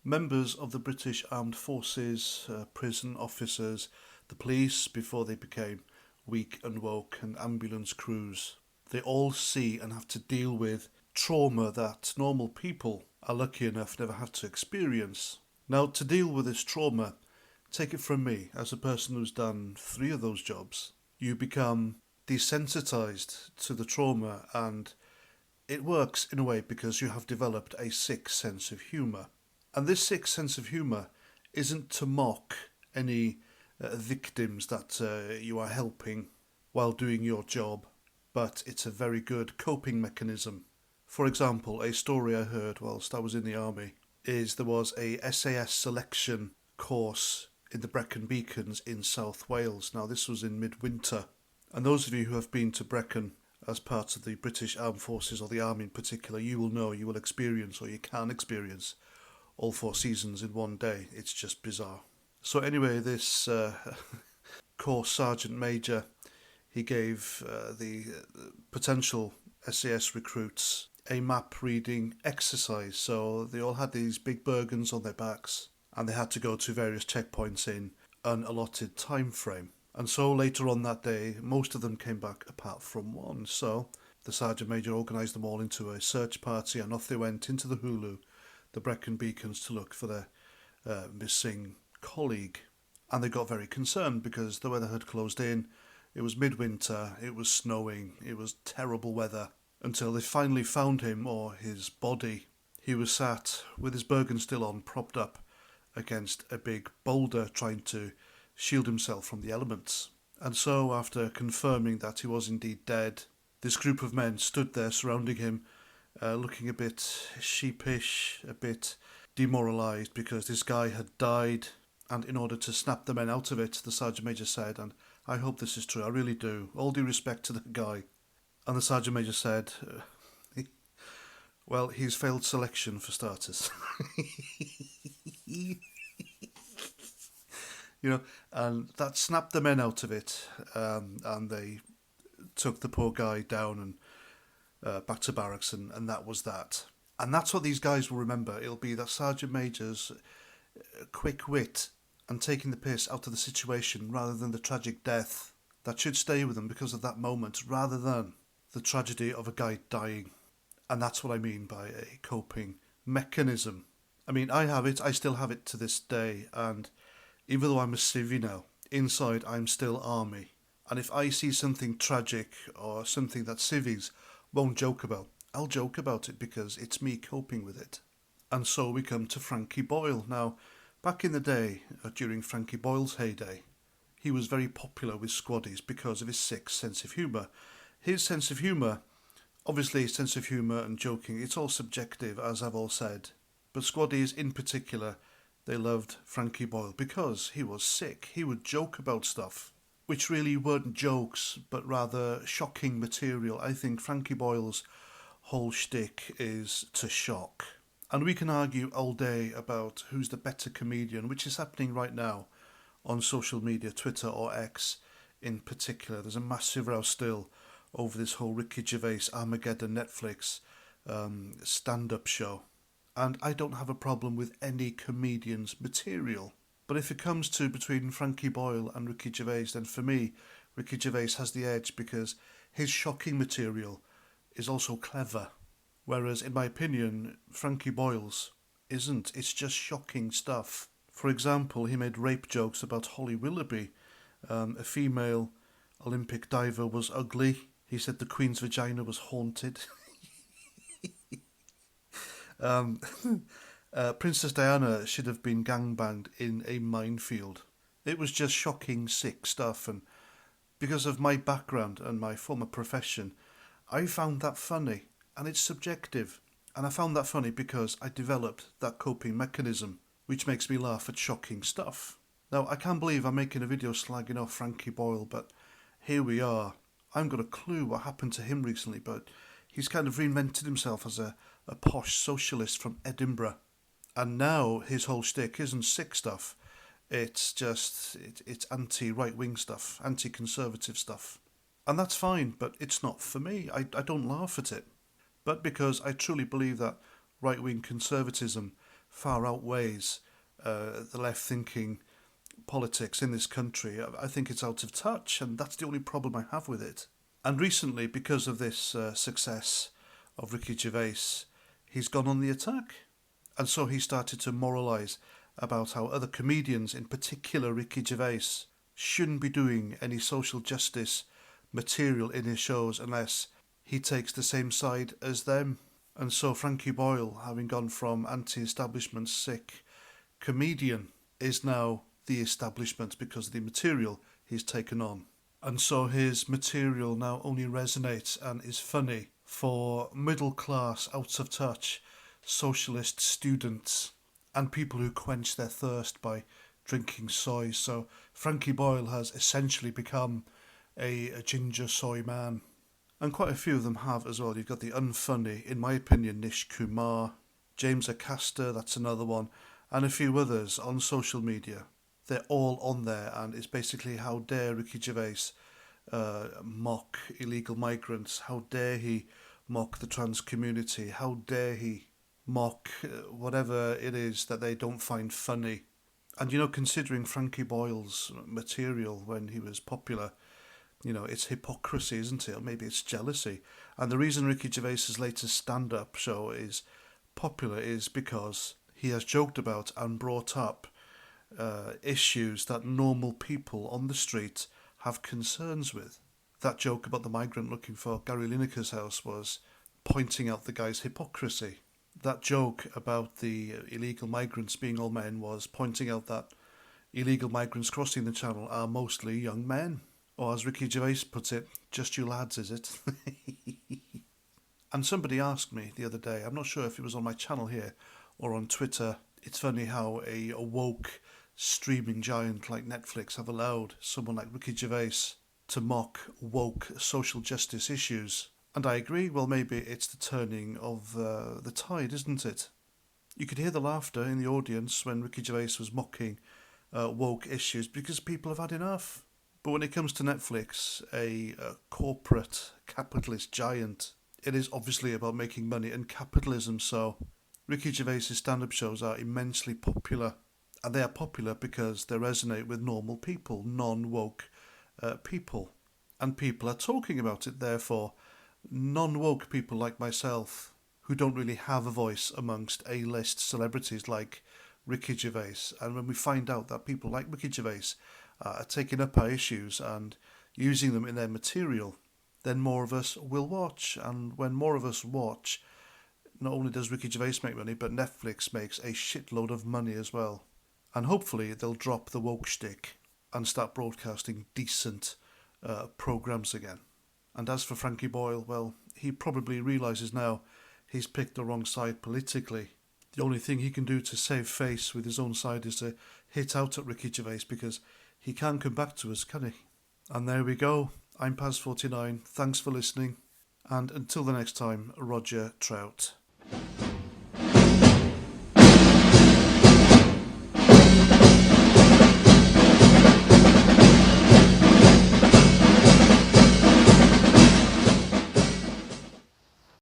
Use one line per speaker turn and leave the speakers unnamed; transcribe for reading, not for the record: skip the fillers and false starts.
members of the British Armed Forces, prison officers, the police before they became weak and woke, and ambulance crews. They all see and have to deal with trauma that normal people are lucky enough never have to experience. Now, to deal with this trauma, take it from me, as a person who's done 3 of those jobs, you become desensitized to the trauma, and it works in a way because you have developed a sick sense of humour. And this sick sense of humour isn't to mock any victims that you are helping while doing your job, but it's a very good coping mechanism. For example, a story I heard whilst I was in the army is there was a SAS selection course in the Brecon Beacons in South Wales. Now, this was in midwinter, and those of you who have been to Brecon as part of the British Armed Forces, or the Army in particular, you will know, you will experience, or you can experience, all 4 seasons in one day. It's just bizarre. So anyway, this course sergeant major, he gave the potential SAS recruits a map reading exercise. So they all had these big burdens on their backs, and they had to go to various checkpoints in an allotted time frame. And so later on that day, most of them came back apart from one. So the sergeant major organised them all into a search party, and off they went into the Hulu, the Brecon Beacons, to look for their missing colleague. And they got very concerned because the weather had closed in. It was midwinter, it was snowing, it was terrible weather, until they finally found him, or his body. He was sat with his Bergen still on, propped up against a big boulder, trying to shield himself from the elements. And so, after confirming that he was indeed dead, this group of men stood there surrounding him, looking a bit sheepish, a bit demoralised, because this guy had died. And in order to snap the men out of it, the sergeant major said, and I hope this is true, I really do, all due respect to the guy. And the sergeant major said, well, he's failed selection for starters. And that snapped the men out of it, and they took the poor guy down and back to barracks, and that was that. And that's what these guys will remember. It'll be that sergeant major's quick wit and taking the piss out of the situation rather than the tragic death that should stay with them because of that moment, rather than the tragedy of a guy dying. And that's what I mean by a coping mechanism. I mean, I have it, I still have it to this day, and even though I'm a civvy now, inside I'm still army. And if I see something tragic or something that civvies won't joke about, I'll joke about it because it's me coping with it. And so we come to Frankie Boyle. Now, back in the day, during Frankie Boyle's heyday, he was very popular with squaddies because of his sick sense of humour. His sense of humour, obviously sense of humour and joking, it's all subjective, as I've all said. But squaddies in particular, they loved Frankie Boyle because he was sick. He would joke about stuff, which really weren't jokes, but rather shocking material. I think Frankie Boyle's whole shtick is to shock. And we can argue all day about who's the better comedian, which is happening right now on social media, Twitter or X in particular. There's a massive row still over this whole Ricky Gervais Armageddon Netflix stand-up show. And I don't have a problem with any comedian's material. But if it comes to between Frankie Boyle and Ricky Gervais, then for me, Ricky Gervais has the edge because his shocking material is also clever. Whereas, in my opinion, Frankie Boyle's isn't. It's just shocking stuff. For example, he made rape jokes about Holly Willoughby. A female Olympic diver was ugly. He said the Queen's vagina was haunted. Princess Diana should have been gangbanged in a minefield. It was just shocking, sick stuff, and because of my background and my former profession, I found that funny, and it's subjective. And I found that funny because I developed that coping mechanism, which makes me laugh at shocking stuff. Now, I can't believe I'm making a video slagging off Frankie Boyle, but here we are. I haven't got a clue what happened to him recently, but he's kind of reinvented himself as a posh socialist from Edinburgh. And now his whole shtick isn't sick stuff. It's just, it's anti-right-wing stuff, anti-conservative stuff. And that's fine, but it's not for me. I don't laugh at it. But because I truly believe that right-wing conservatism far outweighs the left-thinking politics in this country. I think it's out of touch, and that's the only problem I have with it. And recently, because of this success of Ricky Gervais, he's gone on the attack. And so he started to moralise about how other comedians, in particular Ricky Gervais, shouldn't be doing any social justice material in his shows unless he takes the same side as them. And so Frankie Boyle, having gone from anti-establishment sick comedian, is now the establishment because of the material he's taken on. And so his material now only resonates and is funny for middle class, out of touch, socialist students and people who quench their thirst by drinking soy. So Frankie Boyle has essentially become a ginger soy man. And quite a few of them have as well. You've got the unfunny, in my opinion, Nish Kumar, James Acaster, that's another one, and a few others on social media. They're all on there, and it's basically how dare Ricky Gervais mock illegal migrants, how dare he mock the trans community, how dare he mock whatever it is that they don't find funny. And considering Frankie Boyle's material when he was popular, it's hypocrisy, isn't it? Or maybe it's jealousy. And the reason Ricky Gervais's latest stand-up show is popular is because he has joked about and brought up issues that normal people on the street have concerns with. That joke about the migrant looking for Gary Lineker's house was pointing out the guy's hypocrisy. That joke about the illegal migrants being all men was pointing out that illegal migrants crossing the channel are mostly young men. Or as Ricky Gervais puts it, just you lads, is it? And somebody asked me the other day, I'm not sure if it was on my channel here or on Twitter, it's funny how a woke streaming giant like Netflix have allowed someone like Ricky Gervais to mock woke social justice issues. And I agree, well, maybe it's the turning of the tide, isn't it? You could hear the laughter in the audience when Ricky Gervais was mocking woke issues because people have had enough. But when it comes to Netflix, a corporate capitalist giant, it is obviously about making money and capitalism, so Ricky Gervais's stand-up shows are immensely popular. And they are popular because they resonate with normal people, non-woke people. And people are talking about it, therefore non-woke people like myself, who don't really have a voice amongst A-list celebrities like Ricky Gervais. And when we find out that people like Ricky Gervais are taking up our issues and using them in their material, then more of us will watch. And when more of us watch, not only does Ricky Gervais make money, but Netflix makes a shitload of money as well. And hopefully they'll drop the woke shtick and start broadcasting decent programmes again. And as for Frankie Boyle, well, he probably realises now he's picked the wrong side politically. The only thing he can do to save face with his own side is to hit out at Ricky Gervais because he can't come back to us, can he? And there we go. I'm Paz49. Thanks for listening. And until the next time, Roger Trout.